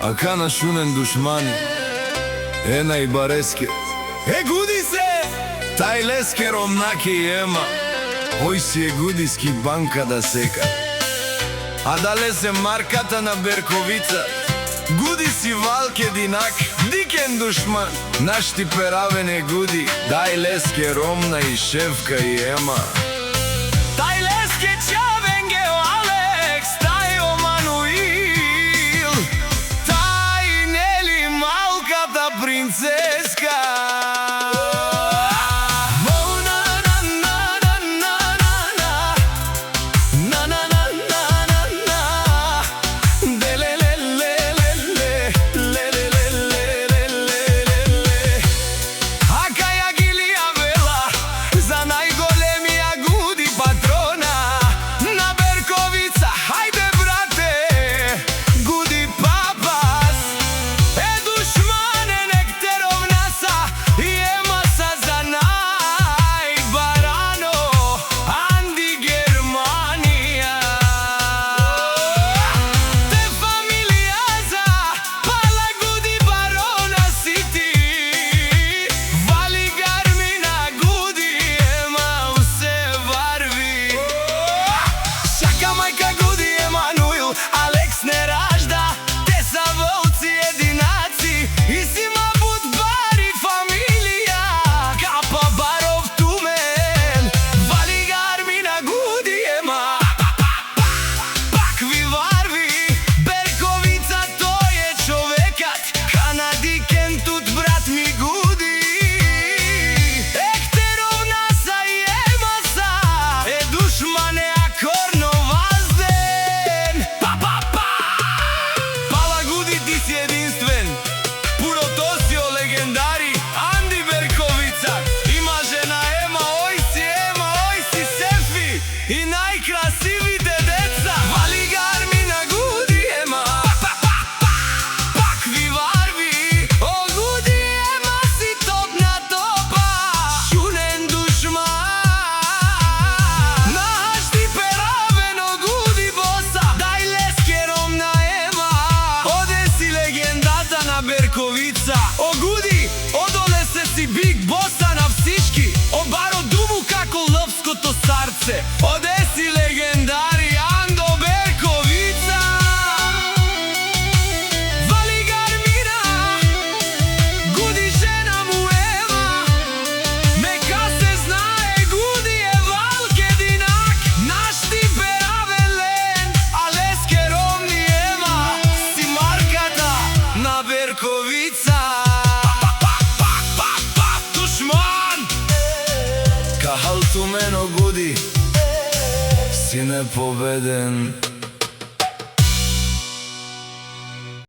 Ака на шунен душмани, ена и бареске. Гуди се! Тај леске ромнаке ема. Ој си гудиски банка да сека. А дале се марката на Берковица. Гуди си валке динак, дикен душман. Наш ти перавене гуди, дај леске ромна и шефка и ема. Тај леске чавенге Алекс, тај Омануил, тај нели малката принцеска. И најкрасивите деца, вали гарми на гуди ема. Пак ви варви, о гуди ема си топ на топа. Шунен душман, наш ти перавен о гуди боса. Дај леске ромна ема, оде си легендата на Берковица. О гуди, одоле се си биг боса на всички. О баро думу како лъвското сарце. Оде си легендари Андо Берковица. Вали гармина, гуди жена му ема. Нека се знае, гуди е валке динак. Наш ти перавен лен, а леске ромни ема. Си марката на Берковица. Душман, кахалтумено гуди, си непобеден.